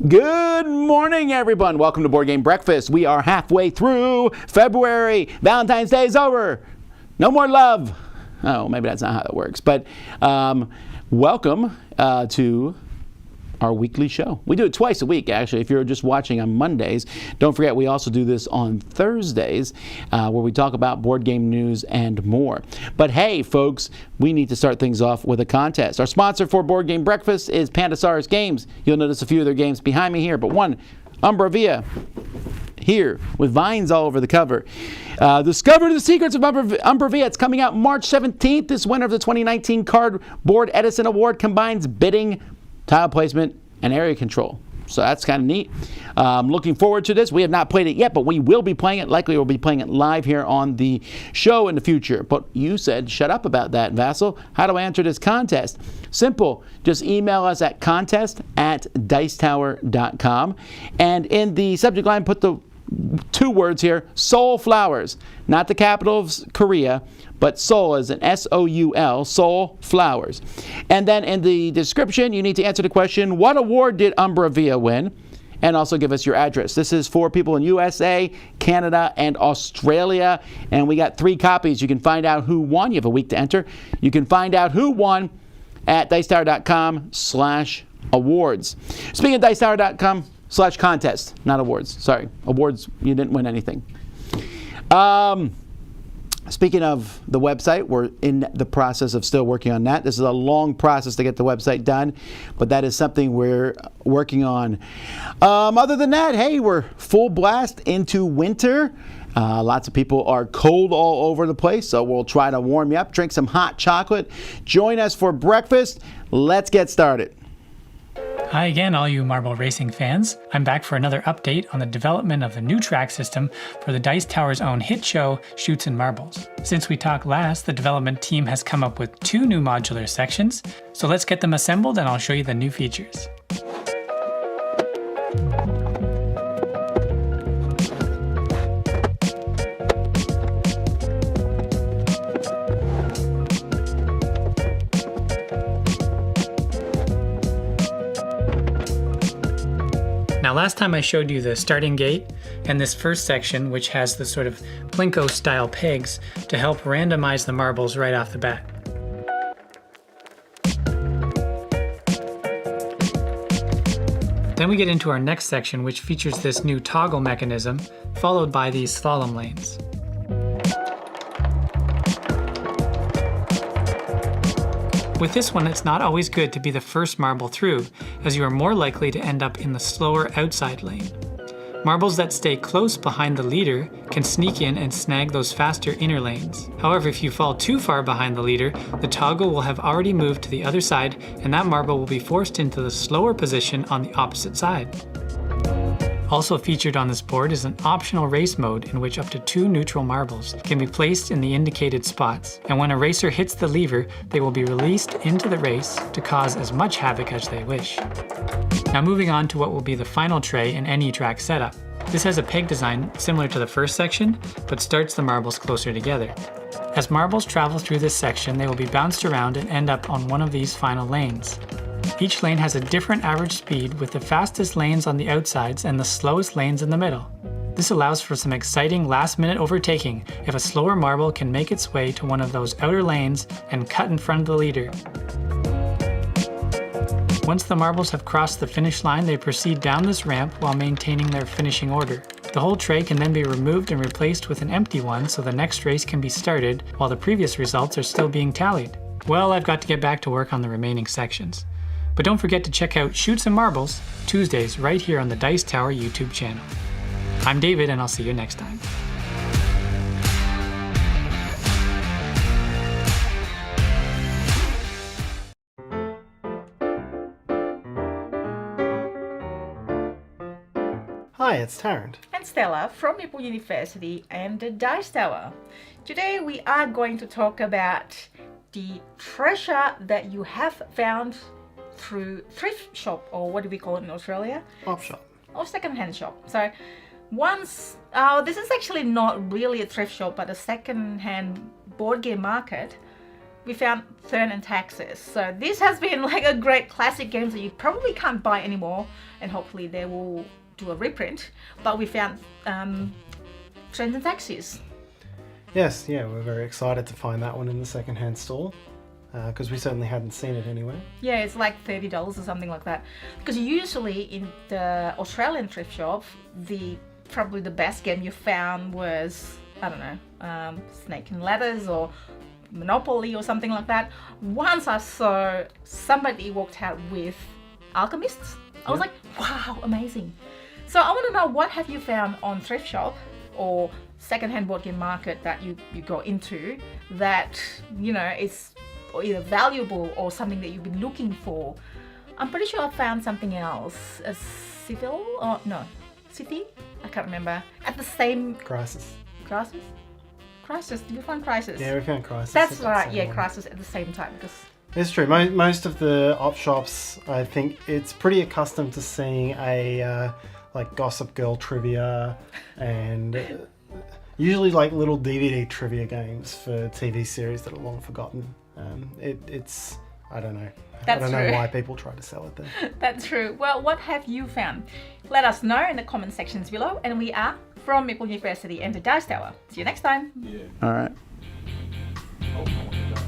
Good morning, everyone. Welcome to Board Game Breakfast. We are halfway through February. Valentine's Day is over. No more love. Oh, maybe that's not how that works. But welcome to our weekly show. We do it twice a week, actually, if you're just watching on Mondays. Don't forget, we also do this on Thursdays, where we talk about board game news and more. But hey, folks, we need to start things off with a contest. Our sponsor for Board Game Breakfast is Pandasaurus Games. You'll notice a few of their games behind me here, but one, Umbra Via, here with vines all over the cover. Discover the secrets of Umbra Via. It's coming out March 17th. This winner of the 2019 Cardboard Edison Award combines bidding, tile placement, and area control. So that's kind of neat. Looking forward to this. We have not played it yet, but we will be playing it. Likely we'll be playing it live here on the show in the future. But you said shut up about that, Vasel. How do I enter this contest? Simple. Just email us at contest@dicetower.com. And in the subject line, put the two words here, Seoul Flowers. Not the capital of Korea, but Seoul as an S-O-U-L, Seoul Flowers. And then in the description, you need to answer the question, what award did Umbra Via win? And also give us your address. This is for people in USA, Canada, and Australia. And we got 3 copies. You can find out who won. You have a week to enter. You can find out who won at dicetower.com/awards. Speaking of dicetower.com/contest, not awards. Sorry, awards, you didn't win anything. Speaking of the website, we're in the process of still working on that. This is a long process to get the website done, but that is something we're working on. Other than that, hey, we're full blast into winter. Lots of people are cold all over the place, so we'll try to warm you up, drink some hot chocolate. Join us for breakfast. Let's get started. Hi again, all you marble racing fans. I'm back for another update on the development of the new track system for the Dice Tower's own hit show, Chutes and Marbles. Since we talked last, the development team has come up with 2 new modular sections, so let's get them assembled and I'll show you the new features. Now last time I showed you the starting gate and this first section, which has the sort of plinko style pegs to help randomize the marbles right off the bat. Then we get into our next section, which features this new toggle mechanism, followed by these slalom lanes. With this one, it's not always good to be the first marble through, as you are more likely to end up in the slower outside lane. Marbles that stay close behind the leader can sneak in and snag those faster inner lanes. However, if you fall too far behind the leader, the toggle will have already moved to the other side, and that marble will be forced into the slower position on the opposite side. Also featured on this board is an optional race mode in which up to 2 neutral marbles can be placed in the indicated spots, and when a racer hits the lever, they will be released into the race to cause as much havoc as they wish. Now moving on to what will be the final tray in any track setup. This has a peg design similar to the first section, but starts the marbles closer together. As marbles travel through this section, they will be bounced around and end up on one of these final lanes. Each lane has a different average speed, with the fastest lanes on the outsides and the slowest lanes in the middle. This allows for some exciting last-minute overtaking if a slower marble can make its way to one of those outer lanes and cut in front of the leader. Once the marbles have crossed the finish line, they proceed down this ramp while maintaining their finishing order. The whole tray can then be removed and replaced with an empty one, so the next race can be started while the previous results are still being tallied. Well, I've got to get back to work on the remaining sections. But don't forget to check out Chutes and Marbles Tuesdays right here on the Dice Tower YouTube channel. I'm David, and I'll see you next time. Hi, it's Tarrant. And Stella from Meeple University and the Dice Tower. Today we are going to talk about the treasure that you have found through thrift shop, or what do we call it in Australia? Op shop. Or second-hand shop. So once, this is actually not really a thrift shop, but a second-hand board game market. we found Turn and Taxes. So this has been like a great classic game that you probably can't buy anymore, and hopefully they will do a reprint. But we found Turn and Taxes. Yes, yeah, we're very excited to find that one in the secondhand store, because we certainly hadn't seen it anywhere. Yeah, it's like $30 or something like that. Because usually in the Australian thrift shop, probably the best game you found was, I don't know, Snake and Ladders or Monopoly or something like that. Once I saw somebody walked out with Alchemists, I was like, wow, amazing. So I want to know, what have you found on thrift shop or secondhand board game market that you go into that, you know, is either valuable or something that you've been looking for? I'm pretty sure I found something else. A Civil or no, City? I can't remember. At the same Crisis. Crisis? Did you find Crisis? Yeah, we found Crisis. That's right, yeah, Crisis at the same time. Because it's true. Most of the op shops, I think, it's pretty accustomed to seeing a like Gossip Girl trivia and usually like little DVD trivia games for TV series that are long forgotten. It's I don't know. That's I don't know true. why people try to sell it there. That's true. Well, what have you found? Let us know in the comment sections below. And we are from Meeple University and the Dice Tower. See you next time. Yeah. All right. Oh, I want that.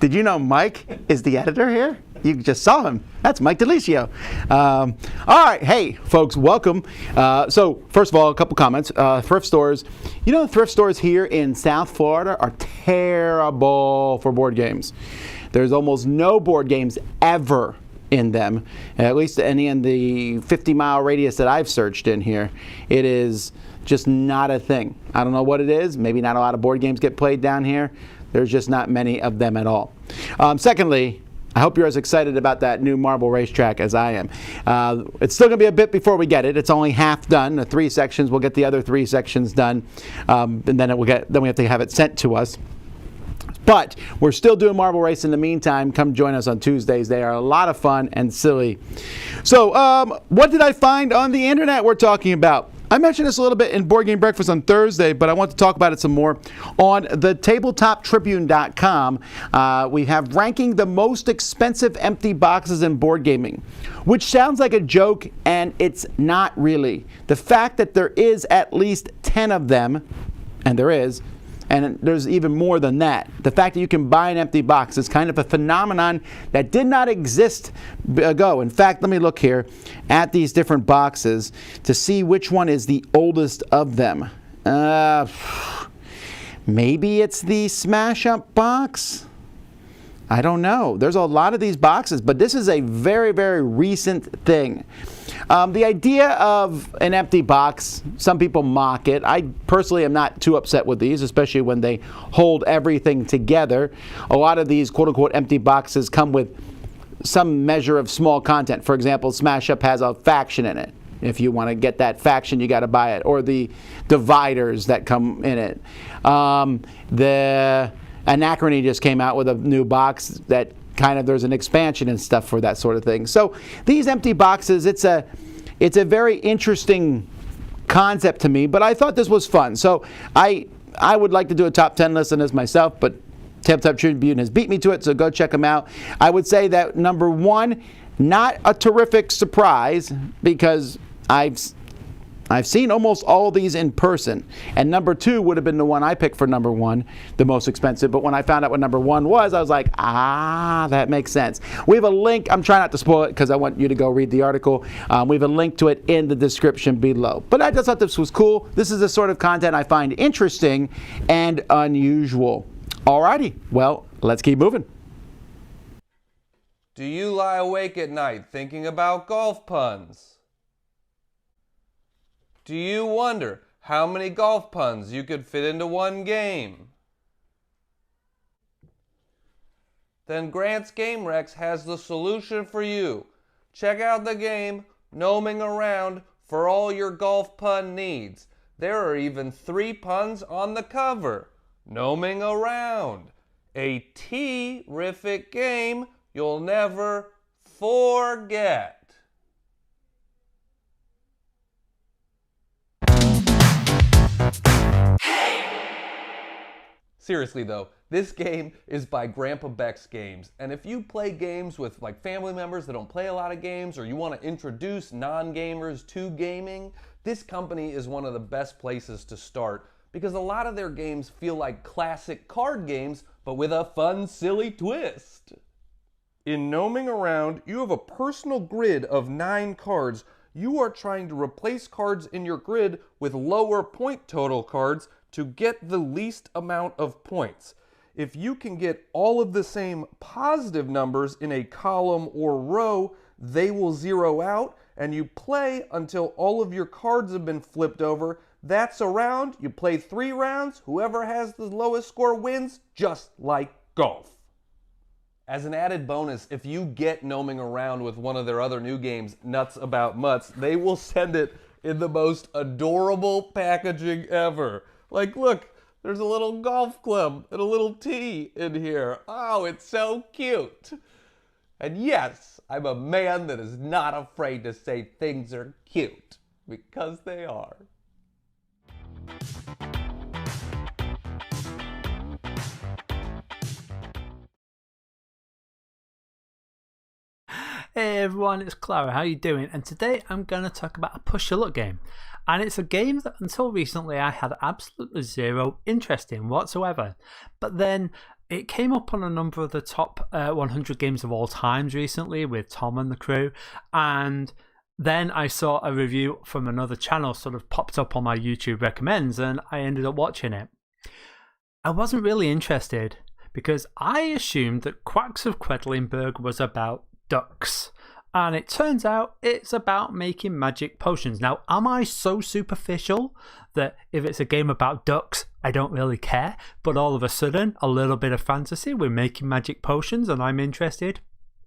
Did you know Mike is the editor here? You just saw him. That's Mike DeLicio. All right, hey, folks, welcome. So, first of all, a couple comments. Thrift stores. You know, thrift stores here in South Florida are terrible for board games. There's almost no board games ever in them, at least any in the 50-mile radius that I've searched in here. It is just not a thing. I don't know what it is. Maybe not a lot of board games get played down here. There's just not many of them at all. Secondly, I hope you're as excited about that new marble racetrack as I am. It's still going to be a bit before we get it. It's only half done. The 3 sections, we'll get the other 3 sections done, and then we have to have it sent to us. But we're still doing Marble Race in the meantime. Come join us on Tuesdays. They are a lot of fun and silly. So what did I find on the internet we're talking about? I mentioned this a little bit in Board Game Breakfast on Thursday, but I want to talk about it some more. On the tabletoptribune.com, we have ranking the most expensive empty boxes in board gaming, which sounds like a joke, and it's not really. The fact that there is at least 10 of them, and there is, and there's even more than that. The fact that you can buy an empty box is kind of a phenomenon that did not exist ago. In fact, let me look here at these different boxes to see which one is the oldest of them. Maybe it's the Smash Up box? I don't know. There's a lot of these boxes, but this is a very, very recent thing. The idea of an empty box, some people mock it. I personally am not too upset with these, especially when they hold everything together. A lot of these quote-unquote empty boxes come with some measure of small content. For example, Smash Up has a faction in it. If you want to get that faction, you got to buy it. Or the dividers that come in it. The Anachrony just came out with a new box that kind of, there's an expansion and stuff for that sort of thing. So these empty boxes, it's a very interesting concept to me, but I thought this was fun. So I would like to do a top 10 list on this myself, but Tabletop Tribune has beat me to it, so go check them out. I would say that number 1, not a terrific surprise, because I've seen almost all of these in person. And number 2 would have been the one I picked for number 1, the most expensive. But when I found out what number 1 was, I was like, that makes sense. We have a link. I'm trying not to spoil it because I want you to go read the article. We have a link to it in the description below. But I just thought this was cool. This is the sort of content I find interesting and unusual. Alrighty, well, let's keep moving. Do you lie awake at night thinking about golf puns? Do you wonder how many golf puns you could fit into one game? Then Grant's Game Rex has the solution for you. Check out the game Gnoming Around for all your golf pun needs. There are even 3 puns on the cover. Gnoming Around. A terrific game you'll never forget. Seriously though, this game is by Grandpa Beck's Games, and if you play games with like family members that don't play a lot of games, or you want to introduce non-gamers to gaming, this company is one of the best places to start because a lot of their games feel like classic card games, but with a fun, silly twist. In Gnoming Around, you have a personal grid of 9 cards. You are trying to replace cards in your grid with lower point total cards to get the least amount of points. If you can get all of the same positive numbers in a column or row, they will zero out, and you play until all of your cards have been flipped over. That's a round. You play 3 rounds. Whoever has the lowest score wins, just like golf. As an added bonus, if you get Gnoming Around with one of their other new games, Nuts About Mutts, they will send it in the most adorable packaging ever. Like, look, there's a little golf club and a little tee in here. Oh, it's so cute. And yes, I'm a man that is not afraid to say things are cute, because they are. Hey everyone, it's Clara, how you doing? And today I'm going to talk about a push-your-luck game. And it's a game that until recently I had absolutely zero interest in whatsoever. But then it came up on a number of the top 100 games of all times recently with Tom and the crew. And then I saw a review from another channel sort of popped up on my YouTube recommends, and I ended up watching it. I wasn't really interested because I assumed that Quacks of Quedlinburg was about ducks, and it turns out it's about making magic potions. Now, am I so superficial that if it's a game about ducks I don't really care, but all of a sudden a little bit of fantasy, we're making magic potions and I'm interested?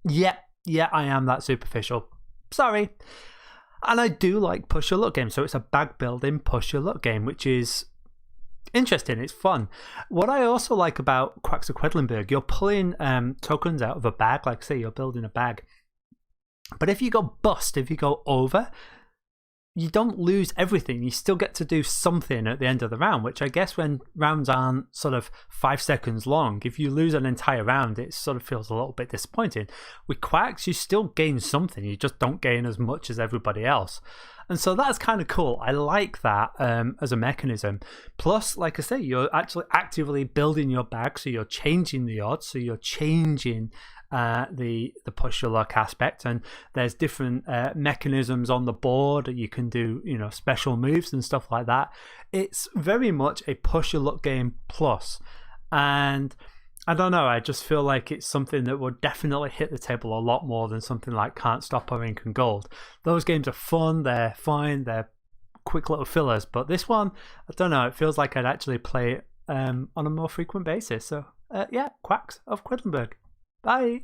Yeah, I am that superficial, sorry. And I do like push your luck games, so it's a bag building push your luck game, which is interesting, it's fun. What I also like about Quacks of Quedlinburg, you're pulling tokens out of a bag, like say you're building a bag. But if you go bust, if you go over, you don't lose everything. You still get to do something at the end of the round, which I guess when rounds aren't sort of 5 seconds long, if you lose an entire round, it sort of feels a little bit disappointing. With Quacks, you still gain something. You just don't gain as much as everybody else. And so that's kind of cool. I like that as a mechanism. Plus, like I say, you're actually actively building your bag, so you're changing the odds, so you're changing the push your luck aspect, and there's different mechanisms on the board. You can do special moves and stuff like that. It's very much a push your luck game plus, and I don't know, I just feel like it's something that would definitely hit the table a lot more than something like Can't Stop or Ink and Gold. Those games are fun, they're fine, they're quick little fillers, but this one, I don't know, it feels like I'd actually play it on a more frequent basis. So yeah, Quacks of Quedlinburg. Bye.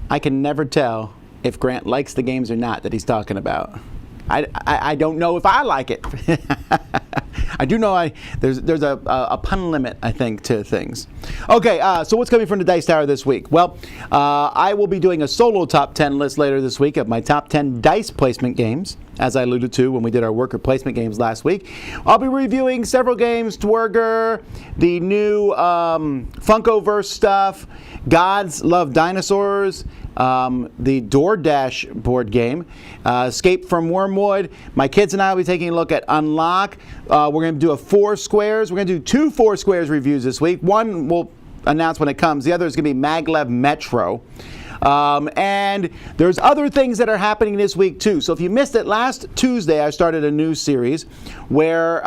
I can never tell if Grant likes the games or not that he's talking about. I don't know if I like it. I do know there's a pun limit, I think, to things. Okay, so what's coming from the Dice Tower this week? Well, I will be doing a solo top 10 list later this week of my top 10 dice placement games, as I alluded to when we did our worker placement games last week. I'll be reviewing several games, Dwerger, the new Funkoverse stuff, Gods Love Dinosaurs, the DoorDash board game, Escape from Wormwood. My kids and I will be taking a look at Unlock. We're going to do a 4 Squares. We're going to do 2 4 Squares reviews this week. One we'll announce when it comes. The other is going to be Maglev Metro. And there's other things that are happening this week too. So if you missed it, last Tuesday I started a new series where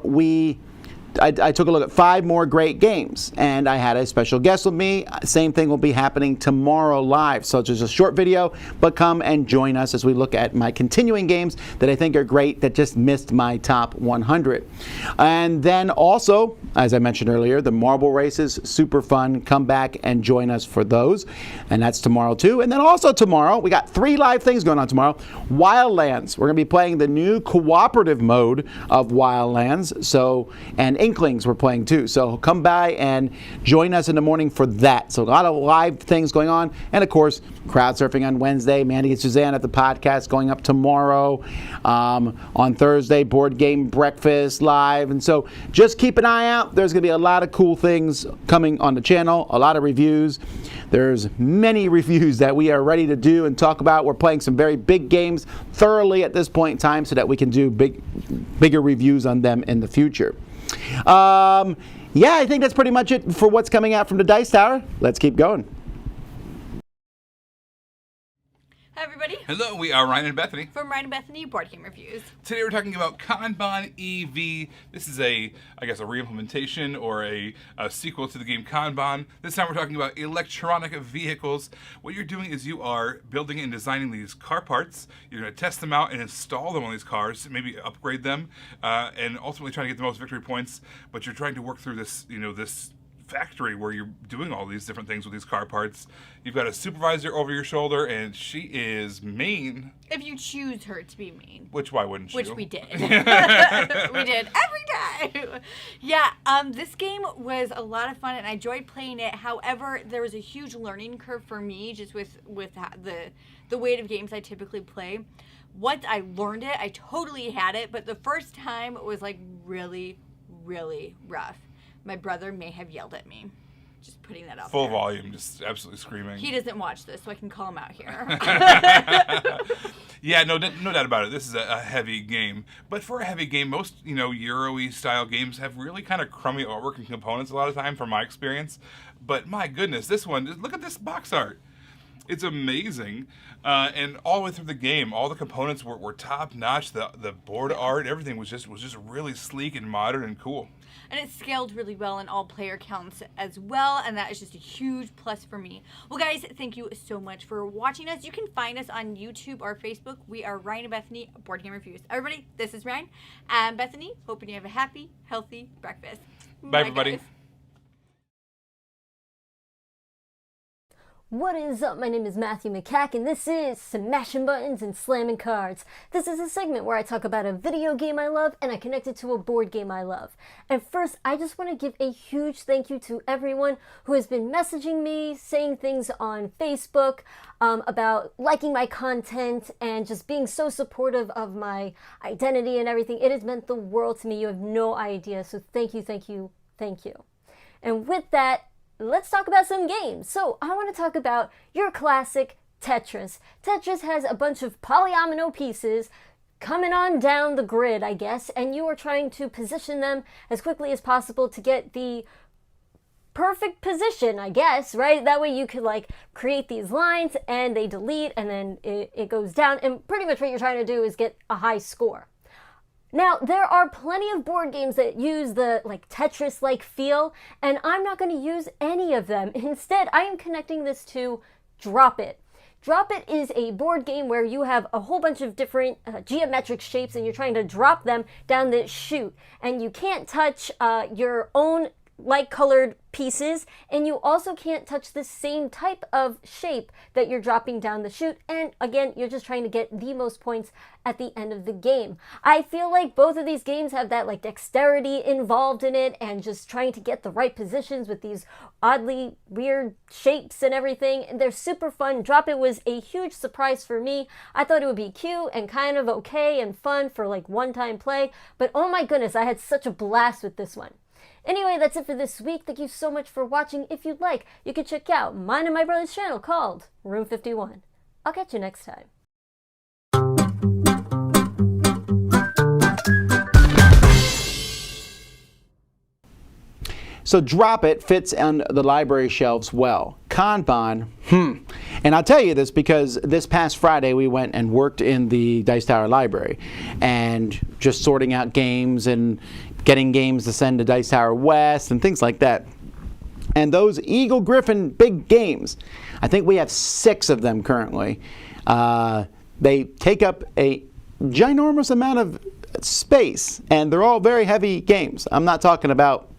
we I took a look at 5 more great games, and I had a special guest with me. Same thing will be happening tomorrow live. So it's just a short video, but come and join us as we look at my continuing games that I think are great that just missed my top 100. And then also, as I mentioned earlier, the marble races, super fun. Come back and join us for those. And that's tomorrow too. And then also tomorrow, we got 3 live things going on tomorrow. Wildlands. We're going to be playing the new cooperative mode of Wildlands. So, and Inklings we're playing too. So come by and join us in the morning for that. So a lot of live things going on. And of course, crowd surfing on Wednesday. Mandy and Suzanne at the podcast going up tomorrow. On Thursday, board game breakfast live. And so just keep an eye out. There's going to be a lot of cool things coming on the channel. A lot of reviews. There's many reviews that we are ready to do and talk about. We're playing some very big games thoroughly at this point in time so that we can do bigger reviews on them in the future. Yeah, I think that's pretty much it for what's coming out from the Dice Tower. Let's keep going. Hi everybody, Hello, we are Ryan and Bethany. from Ryan and Bethany Board Game Reviews. Today we're talking about Kanban EV. This is I guess a re-implementation or a sequel to the game Kanban. This time we're talking about electronic vehicles. What you're doing is you are building and designing these car parts. You're going to test them out and install them on these cars, maybe upgrade them, and ultimately trying to get the most victory points. But you're trying to work through this, this factory where you're doing all these different things with these car parts. You've got a supervisor over your shoulder, and she is mean. If you choose her to be mean. Which, why wouldn't you? Which we did. We did every time. Yeah, this game was a lot of fun, and I enjoyed playing it. However, there was a huge learning curve for me just with the weight of games I typically play. Once I learned it, I totally had it, but the first time it was like really, really rough. My brother may have yelled at me. Just putting that out Full there. volume, just absolutely screaming. He doesn't watch this, so I can call him out here. Yeah, no doubt about it. This is a heavy game. But for a heavy game, most, Euro-y style games have really kind of crummy artwork and components a lot of time, from my experience. But my goodness, this one, look at this box art. It's amazing. And all the way through the game, all the components were top notch. The board art, everything was just really sleek and modern and cool. And it scaled really well in all player counts as well, and that is just a huge plus for me. Well, guys, thank you so much for watching us. You can find us on YouTube or Facebook. We are Ryan and Bethany Board Game Reviews. Everybody, this is Ryan and Bethany. Hoping you have a happy, healthy breakfast. Bye everybody. Guys. What is up? My name is Matthew Makak, and this is Smashing Buttons and Slamming Cards. This is a segment where I talk about a video game I love and I connect it to a board game I love. And first, I just want to give a huge thank you to everyone who has been messaging me, saying things on Facebook about liking my content and just being so supportive of my identity and everything. It has meant the world to me. You have no idea. So thank you, thank you, thank you. And with that, let's talk about some games. So I want to talk about your classic Tetris. Tetris has a bunch of polyomino pieces coming on down the grid, I guess, and you are trying to position them as quickly as possible to get the perfect position, I guess, right? That way you could create these lines and they delete and then it goes down, and pretty much what you're trying to do is get a high score. Now, there are plenty of board games that use the Tetris-like feel, and I'm not going to use any of them. Instead, I am connecting this to Drop It. Drop It is a board game where you have a whole bunch of different geometric shapes, and you're trying to drop them down the chute. And you can't touch your own light-colored pieces, and you also can't touch the same type of shape that you're dropping down the chute, and again, you're just trying to get the most points at the end of the game. I feel like both of these games have that dexterity involved in it, and just trying to get the right positions with these oddly weird shapes and everything, and they're super fun. Drop It was a huge surprise for me. I thought it would be cute and kind of okay and fun for one-time play, but oh my goodness, I had such a blast with this one. Anyway, that's it for this week. Thank you so much for watching. If you'd like, you can check out mine and my brother's channel called Room 51. I'll catch you next time. So Drop It fits on the library shelves well. Kanban, and I'll tell you this because this past Friday we went and worked in the Dice Tower library and just sorting out games and getting games to send to Dice Tower West and things like that. And those Eagle Griffin big games, I think we have 6 of them currently. They take up a ginormous amount of space, and they're all very heavy games. I'm not talking about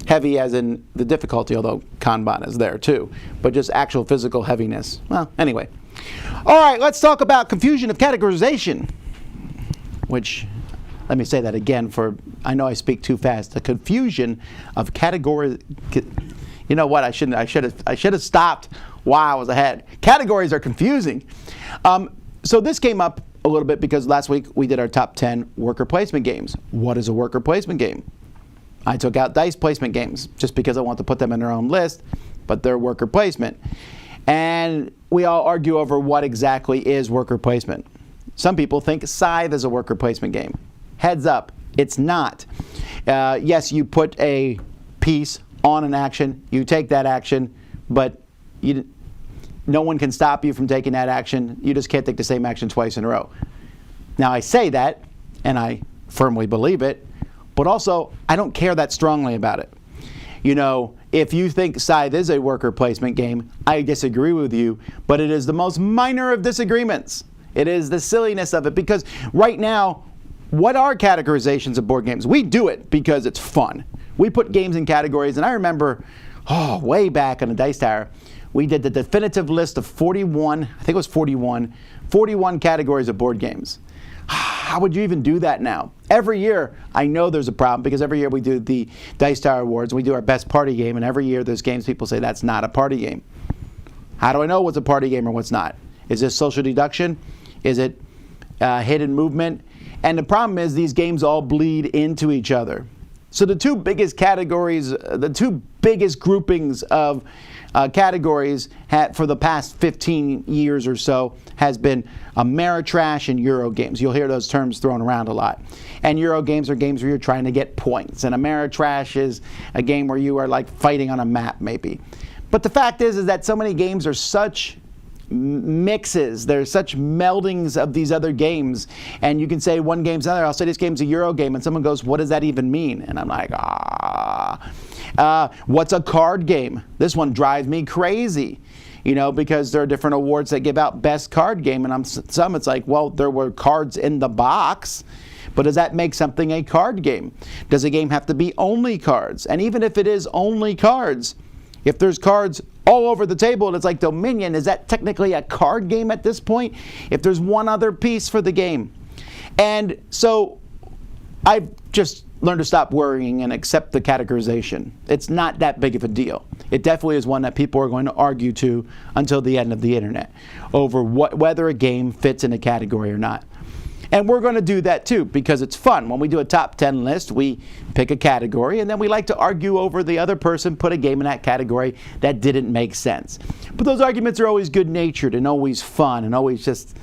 heavy as in the difficulty, although Kanban is there too, but just actual physical heaviness. Well, anyway. All right, let's talk about confusion of categorization, which, let me say that again for, I know I speak too fast, the confusion of category. You know what, I should have stopped while I was ahead. Categories are confusing. So this came up a little bit because last week we did our top 10 worker placement games. What is a worker placement game? I took out dice placement games just because I want to put them in their own list, but they're worker placement. And we all argue over what exactly is worker placement. Some people think Scythe is a worker placement game. Heads up, it's not. Yes, you put a piece on an action, you take that action, but no one can stop you from taking that action. You just can't take the same action twice in a row. Now I say that, and I firmly believe it, but also I don't care that strongly about it. You know, if you think Scythe is a worker placement game, I disagree with you, but it is the most minor of disagreements. It is the silliness of it, because right now, what are categorizations of board games? We do it because it's fun. We put games in categories, and I remember, way back on the Dice Tower, we did the definitive list of 41, I think it was 41 categories of board games. How would you even do that now? Every year, I know there's a problem because every year we do the Dice Tower Awards, we do our best party game, and every year there's games people say that's not a party game. How do I know what's a party game or what's not? Is this social deduction? Is it hidden movement? And the problem is these games all bleed into each other. So the two biggest categories, the two biggest groupings of categories for the past 15 years or so has been Ameritrash and Euro games. You'll hear those terms thrown around a lot. And Euro games are games where you're trying to get points. And Ameritrash is a game where you are like fighting on a map maybe. But the fact is that so many games are such mixes. There's such meldings of these other games, and you can say one game's another. I'll say this game's a Euro game, and someone goes, what does that even mean? And I'm like, what's a card game? This one drives me crazy, you know, because there are different awards that give out best card game, and some it's like, well, there were cards in the box, but does that make something a card game? Does a game have to be only cards? And even if it is only cards, if there's cards all over the table and it's like Dominion, is that technically a card game at this point? If there's one other piece for the game. And so I've just learned to stop worrying and accept the categorization. It's not that big of a deal. It definitely is one that people are going to argue to until the end of the internet over whether a game fits in a category or not. And we're going to do that too because it's fun. When we do a top 10 list, we pick a category and then we like to argue over the other person put a game in that category that didn't make sense. But those arguments are always good-natured and always fun and always just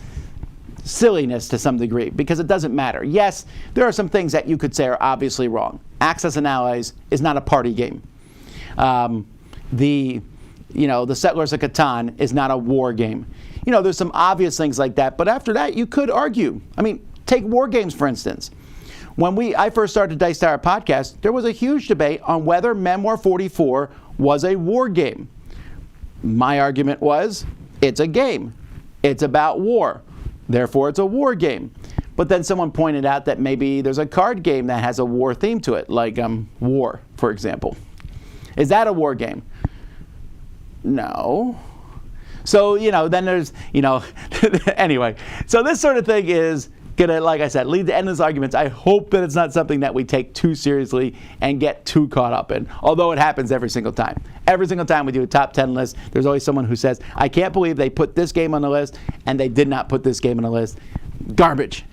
silliness to some degree because it doesn't matter. Yes, there are some things that you could say are obviously wrong. Axis and Allies is not a party game. The Settlers of Catan is not a war game. You know, there's some obvious things like that, but after that, you could argue. I mean, take war games, for instance. When I first started the Dice Tower podcast, there was a huge debate on whether Memoir 44 was a war game. My argument was, it's a game. It's about war. Therefore, it's a war game. But then someone pointed out that maybe there's a card game that has a war theme to it, like War, for example. Is that a war game? No. So, then there's, anyway. So this sort of thing is going to, like I said, lead to endless arguments. I hope that it's not something that we take too seriously and get too caught up in, although it happens every single time. Every single time we do a top 10 list, there's always someone who says, I can't believe they put this game on the list and they did not put this game on the list. Garbage.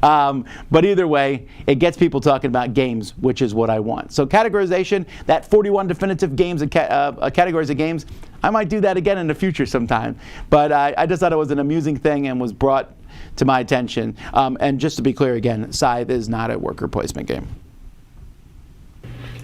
But either way, it gets people talking about games, which is what I want. So categorization, that 41 definitive games, categories of games, I might do that again in the future sometime. But I just thought it was an amusing thing and was brought to my attention. And just to be clear again, Scythe is not a worker placement game.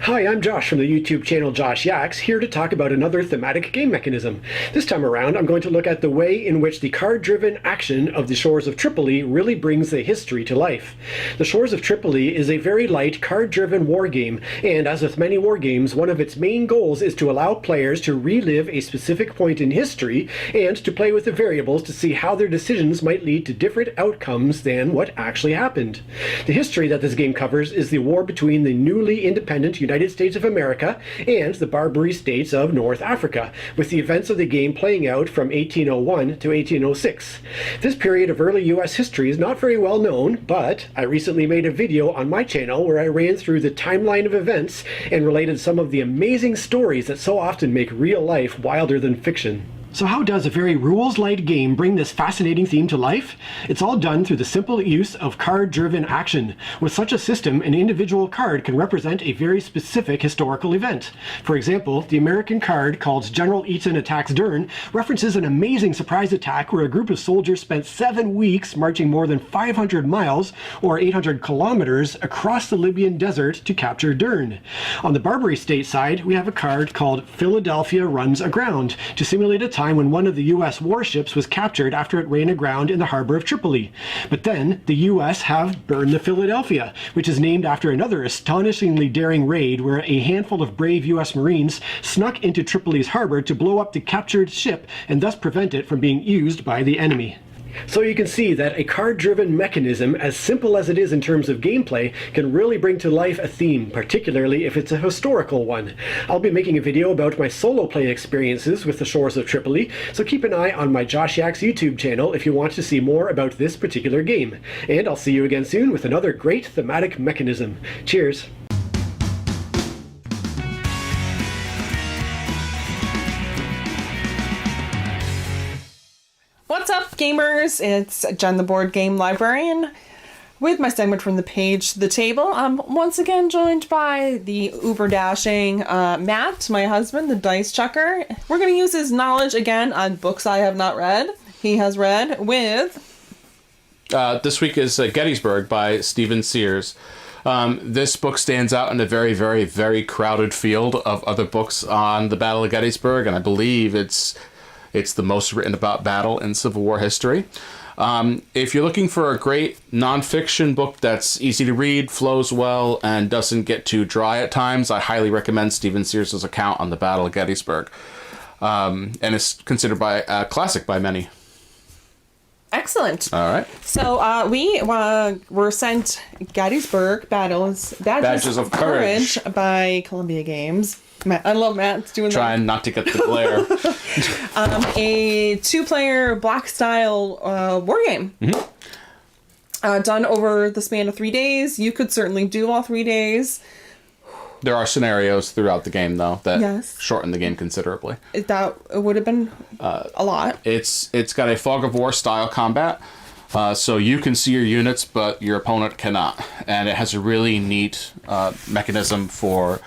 Hi, I'm Josh from the YouTube channel Josh Yaks, here to talk about another thematic game mechanism. This time around, I'm going to look at the way in which the card-driven action of the Shores of Tripoli really brings the history to life. The Shores of Tripoli is a very light, card-driven war game, and as with many war games, one of its main goals is to allow players to relive a specific point in history and to play with the variables to see how their decisions might lead to different outcomes than what actually happened. The history that this game covers is the war between the newly independent United States of America and the Barbary states of North Africa, with the events of the game playing out from 1801 to 1806. This period of early US history is not very well known, but I recently made a video on my channel where I ran through the timeline of events and related some of the amazing stories that so often make real life wilder than fiction. So how does a very rules-light game bring this fascinating theme to life? It's all done through the simple use of card-driven action. With such a system, an individual card can represent a very specific historical event. For example, the American card called General Eaton Attacks Dern references an amazing surprise attack where a group of soldiers spent 7 weeks marching more than 500 miles, or 800 kilometers, across the Libyan desert to capture Dern. On the Barbary state side, we have a card called Philadelphia Runs Aground to simulate a time when one of the U.S. warships was captured after it ran aground in the harbor of Tripoli. But then, the U.S. have Burn the Philadelphia, which is named after another astonishingly daring raid where a handful of brave U.S. Marines snuck into Tripoli's harbor to blow up the captured ship and thus prevent it from being used by the enemy. So you can see that a card-driven mechanism, as simple as it is in terms of gameplay, can really bring to life a theme, particularly if it's a historical one. I'll be making a video about my solo play experiences with the Shores of Tripoli, so keep an eye on my Josh Yaks YouTube channel if you want to see more about this particular game. And I'll see you again soon with another great thematic mechanism. Cheers! What's up, gamers? It's Jen, the board game librarian, with my segment from the page to the table. I'm once again joined by the uber dashing Matt, my husband, the dice chucker. We're going to use his knowledge again on books I have not read. He has read with... This week is Gettysburg by Stephen Sears. This book stands out in a very, very, very crowded field of other books on the Battle of Gettysburg, and I believe it's the most written about battle in Civil War history. If you're looking for a great nonfiction book that's easy to read, flows well, and doesn't get too dry at times, I highly recommend Stephen Sears' account on the Battle of Gettysburg. And it's considered a classic by many. Excellent. All right. So we were sent Gettysburg Badges of Courage by Columbia Games. Matt, I love Matt's doing Trying not to get the glare. A 2-player black style war game. Mm-hmm. Done over the span of 3 days. You could certainly do all 3 days. There are scenarios throughout the game, though, that shorten the game considerably. That would have been a lot. It's got a fog of war style combat. So you can see your units, but your opponent cannot. And it has a really neat mechanism for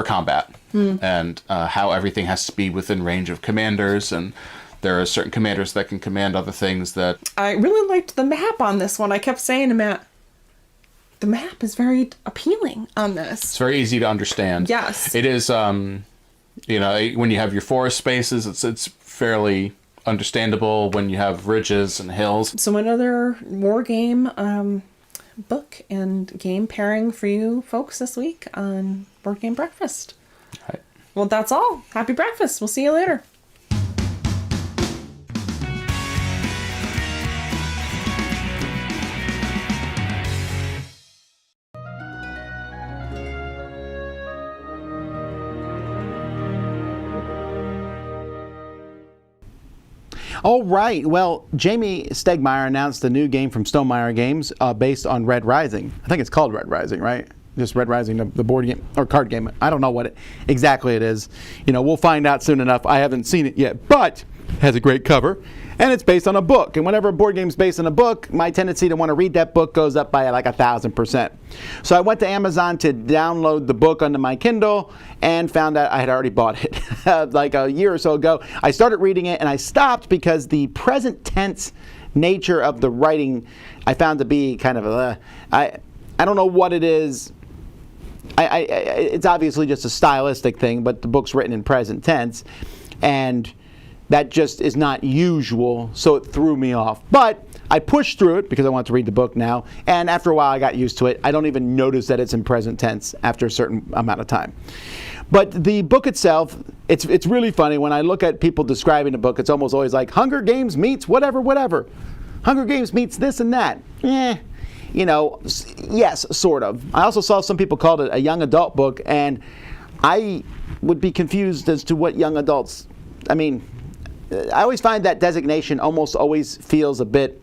combat and how everything has to be within range of commanders, and there are certain commanders that can command other things that... I really liked the map on this one. I kept saying to Matt, the map is very appealing on this. It's very easy to understand. Yes. It is, when you have your forest spaces, it's fairly understandable. When you have ridges and hills. So another war game book and game pairing for you folks this week on Board Game Breakfast. All right. Well, that's all. Happy breakfast. We'll see you later. All right. Well, Jamie Stegmaier announced a new game from Stonemaier Games based on Red Rising. I think it's called Red Rising, right? Just Red Rising, the board game or card game. I don't know what exactly it is. We'll find out soon enough. I haven't seen it yet, but it has a great cover, and it's based on a book. And whenever a board game's based on a book, my tendency to want to read that book goes up by like 1,000%. So I went to Amazon to download the book onto my Kindle and found out I had already bought it like a year or so ago. I started reading it and I stopped because the present tense nature of the writing I found to be kind of I don't know what it is. it's obviously just a stylistic thing, but the book's written in present tense, and that just is not usual, so it threw me off. But I pushed through it because I wanted to read the book now, and after a while I got used to it. I don't even notice that it's in present tense after a certain amount of time. But the book itself, it's really funny. When I look at people describing the book, it's almost always like Hunger Games meets whatever. Hunger Games meets this and that. Yes, sort of. I also saw some people called it a young adult book, and I would be confused as to what young adults, I always find that designation almost always feels a bit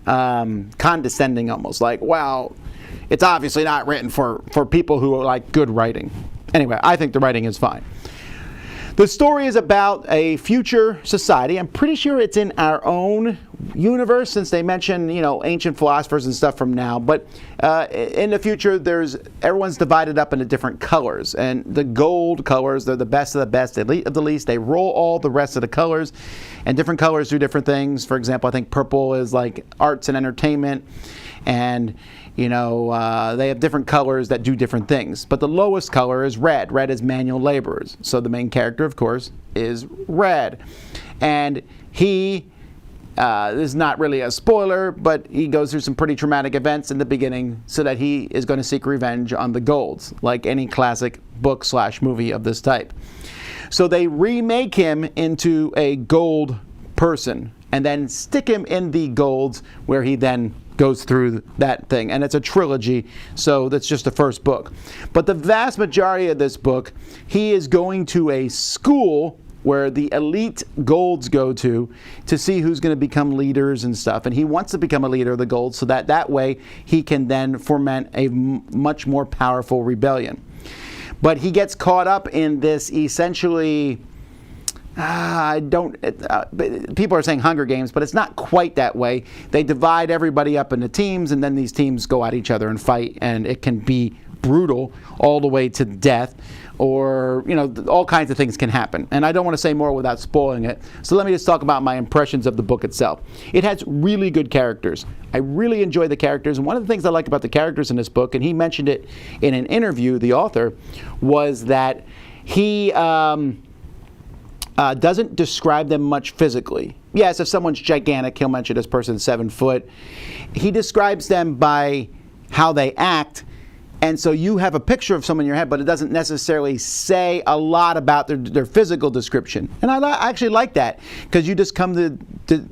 condescending, almost like, wow, it's obviously not written for people who like good writing. Anyway, I think the writing is fine. The story is about a future society. I'm pretty sure it's in our own universe, since they mention, ancient philosophers and stuff from now. But in the future, everyone's divided up into different colors. And the gold colors, they're the best of the best, elite of the least. They roll all the rest of the colors. And different colors do different things. For example, I think purple is like arts and entertainment. And they have different colors that do different things. But the lowest color is red. Red is manual laborers. So the main character, of course, is Red. And he, this is not really a spoiler, but he goes through some pretty traumatic events in the beginning so that he is going to seek revenge on the Golds, like any classic book/movie of this type. So they remake him into a gold person and then stick him in the Golds, where he then goes through that thing. And it's a trilogy, so that's just the first book. But the vast majority of this book, he is going to a school where the elite Golds go to see who's going to become leaders and stuff. And he wants to become a leader of the Golds so that way he can then foment a much more powerful rebellion. But he gets caught up in this essentially, people are saying Hunger Games, but it's not quite that way. They divide everybody up into teams, and then these teams go at each other and fight, and it can be brutal all the way to death, or all kinds of things can happen. And I don't want to say more without spoiling it, so let me just talk about my impressions of the book itself. It has really good characters. I really enjoy the characters, and one of the things I like about the characters in this book, and he mentioned it in an interview, the author, was that he doesn't describe them much physically. Yes, if someone's gigantic, he'll mention this person's 7 foot. He describes them by how they act, and so you have a picture of someone in your head, but it doesn't necessarily say a lot about their physical description. And I actually like that, because you just come to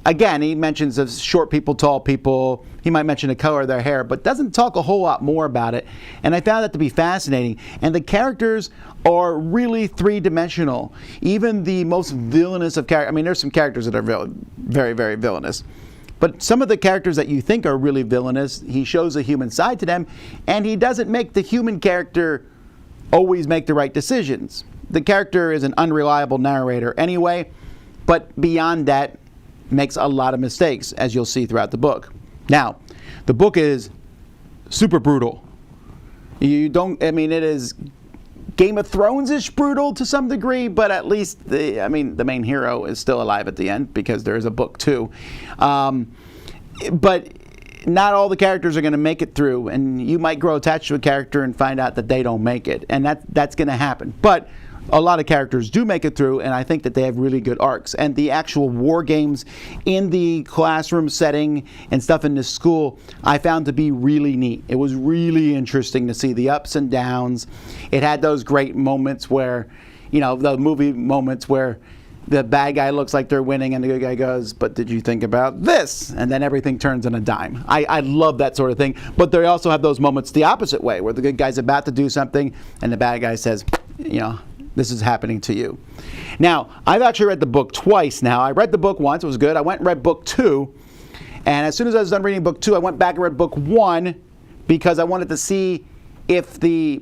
again, he mentions of short people, tall people. He might mention the color of their hair, but doesn't talk a whole lot more about it. And I found that to be fascinating. And the characters are really three-dimensional. Even the most villainous of characters. There's some characters that are very, very villainous. But some of the characters that you think are really villainous, he shows a human side to them, and he doesn't make the human character always make the right decisions. The character is an unreliable narrator anyway, but beyond that, makes a lot of mistakes, as you'll see throughout the book. Now, the book is super brutal. It is Game of Thrones-ish brutal to some degree, but at least the main hero is still alive at the end, because there is a book too. But not all the characters are going to make it through, and you might grow attached to a character and find out that they don't make it, and that's going to happen. But a lot of characters do make it through, and I think that they have really good arcs. And the actual war games in the classroom setting and stuff in the school, I found to be really neat. It was really interesting to see the ups and downs. It had those great moments where, the movie moments where the bad guy looks like they're winning and the good guy goes, but did you think about this? And then everything turns on a dime. I love that sort of thing. But they also have those moments the opposite way, where the good guy's about to do something and the bad guy says, this is happening to you. Now, I've actually read the book twice now. I read the book once, it was good. I went and read book 2, and as soon as I was done reading book 2, I went back and read book 1, because I wanted to see if I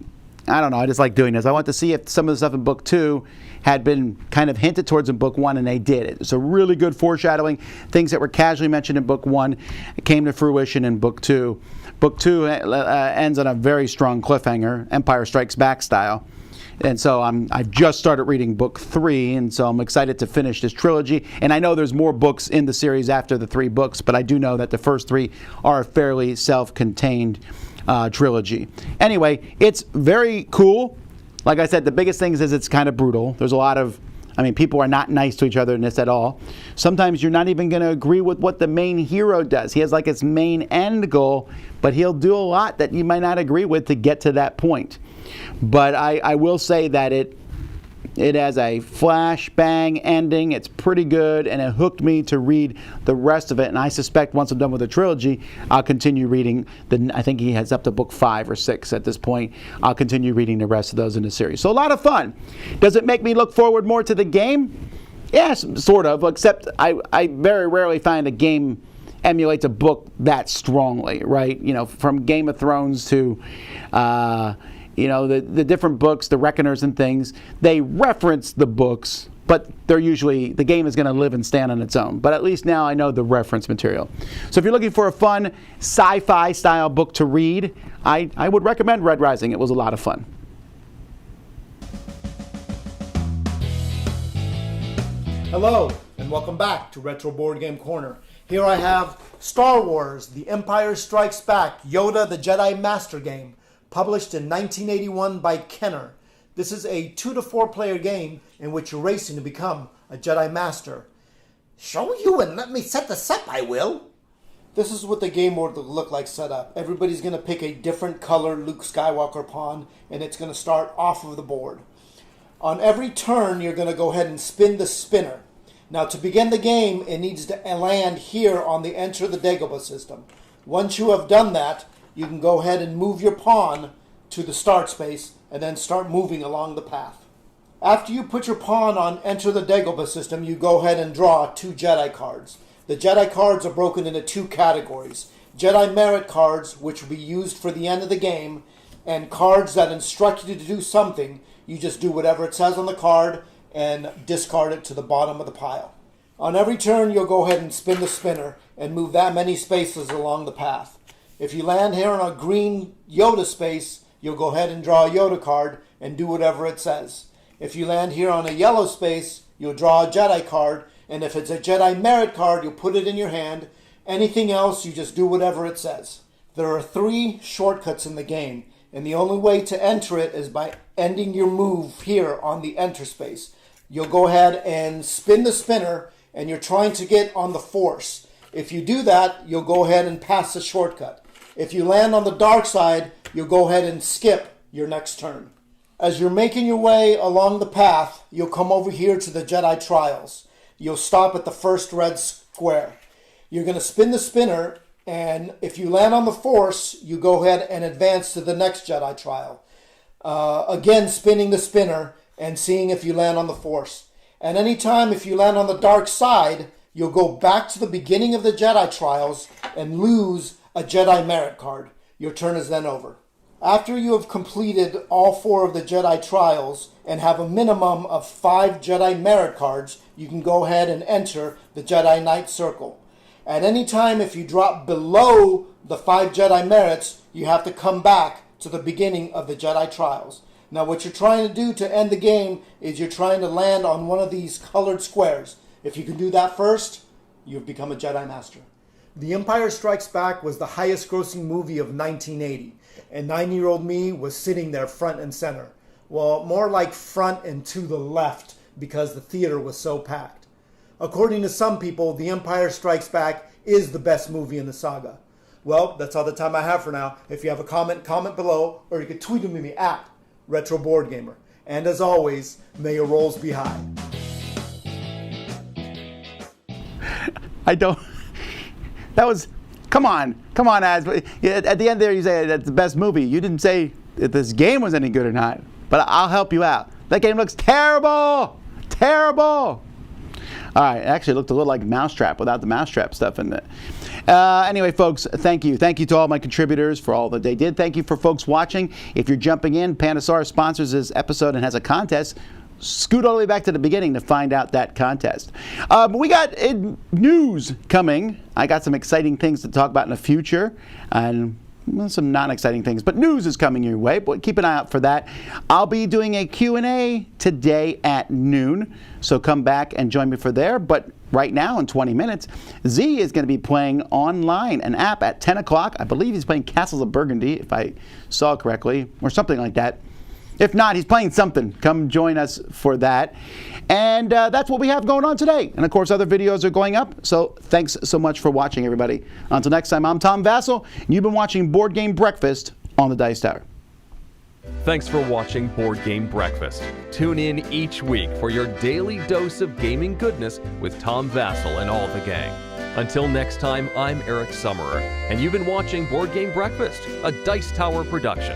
just like doing this. I wanted to see if some of the stuff in book 2 had been kind of hinted towards in book 1, and they did. It's a really good foreshadowing. Things that were casually mentioned in book 1 came to fruition in book 2. Book 2 ends on a very strong cliffhanger, Empire Strikes Back style. And so I've just started reading book 3, and so I'm excited to finish this trilogy. And I know there's more books in the series after the 3 books, but I do know that the first 3 are fairly self-contained trilogy. Anyway, it's very cool. Like I said, the biggest thing is it's kind of brutal. There's a lot of, people are not nice to each other in this at all. Sometimes you're not even going to agree with what the main hero does. He has like his main end goal, but he'll do a lot that you might not agree with to get to that point. But I will say that it has a flashbang ending. It's pretty good, and it hooked me to read the rest of it. And I suspect once I'm done with the trilogy, I'll continue reading. I think he has up to book 5 or 6 at this point. I'll continue reading the rest of those in the series. So a lot of fun. Does it make me look forward more to the game? Yes, sort of, except I very rarely find a game emulates a book that strongly, right? From Game of Thrones to the different books, the Reckoners and things, they reference the books, but they're usually, the game is going to live and stand on its own. But at least now I know the reference material. So if you're looking for a fun sci-fi style book to read, I would recommend Red Rising. It was a lot of fun. Hello, and welcome back to Retro Board Game Corner. Here I have Star Wars, The Empire Strikes Back, Yoda the Jedi Master Game, published in 1981 by Kenner. This is a 2 to 4 player game in which you're racing to become a Jedi Master. Show you and let me set this up, I will. This is what the game board will look like set up. Everybody's going to pick a different color Luke Skywalker pawn, and it's going to start off of the board. On every turn, you're going to go ahead and spin the spinner. Now, to begin the game, it needs to land here on the Enter the Dagobah system. Once you have done that, you can go ahead and move your pawn to the start space and then start moving along the path. After you put your pawn on Enter the Dagobah system, you go ahead and draw 2 Jedi cards. The Jedi cards are broken into 2 categories. Jedi Merit cards, which will be used for the end of the game, and cards that instruct you to do something. You just do whatever it says on the card and discard it to the bottom of the pile. On every turn, you'll go ahead and spin the spinner and move that many spaces along the path. If you land here on a green Yoda space, you'll go ahead and draw a Yoda card and do whatever it says. If you land here on a yellow space, you'll draw a Jedi card, and if it's a Jedi Merit card, you'll put it in your hand. Anything else, you just do whatever it says. There are 3 shortcuts in the game, and the only way to enter it is by ending your move here on the Enter space. You'll go ahead and spin the spinner, and you're trying to get on the Force. If you do that, you'll go ahead and pass the shortcut. If you land on the dark side, you'll go ahead and skip your next turn. As you're making your way along the path, you'll come over here to the Jedi Trials. You'll stop at the first red square. You're going to spin the spinner, and if you land on the Force, you go ahead and advance to the next Jedi Trial. Again, spinning the spinner and seeing if you land on the Force. And anytime if you land on the dark side, you'll go back to the beginning of the Jedi Trials and lose a Jedi Merit card. Your turn is then over. After you have completed all 4 of the Jedi Trials and have a minimum of 5 Jedi Merit cards, you can go ahead and enter the Jedi Knight Circle. At any time, if you drop below the 5 Jedi Merits, you have to come back to the beginning of the Jedi Trials. Now, what you're trying to do to end the game is you're trying to land on one of these colored squares. If you can do that first, you've become a Jedi Master. The Empire Strikes Back was the highest grossing movie of 1980, and 9-year-old me was sitting there front and center. Well, more like front and to the left, because the theater was so packed. According to some people, The Empire Strikes Back is the best movie in the saga. Well, that's all the time I have for now. If you have a comment below, or you can tweet at me at Retro Board Gamer. And as always, may your rolls be high. That was, come on, Az. At the end there, you say that's the best movie. You didn't say if this game was any good or not. But I'll help you out. That game looks terrible. All right, it actually looked a little like Mousetrap without the Mousetrap stuff in it. Anyway, folks, thank you. Thank you to all my contributors for all that they did. Thank you for folks watching. If you're jumping in, Pandasaurus sponsors this episode and has a contest. Scoot all the way back to the beginning to find out that contest. We got news coming. I got some exciting things to talk about in the future and some non-exciting things, but news is coming your way, but keep an eye out for that. I'll be doing a Q&A today at noon, so come back and join me for there, but right now in 20 minutes. Z is going to be playing online, an app at 10 o'clock. I believe he's playing Castles of Burgundy, if I saw correctly, or something like that. If not, he's playing something. Come join us for that. And that's what we have going on today. And of course, other videos are going up. So thanks so much for watching, everybody. Until next time, I'm Tom Vasel, and you've been watching Board Game Breakfast on the Dice Tower. Thanks for watching Board Game Breakfast. Tune in each week for your daily dose of gaming goodness with Tom Vasel and all the gang. Until next time, I'm Eric Summerer, and you've been watching Board Game Breakfast, a Dice Tower production.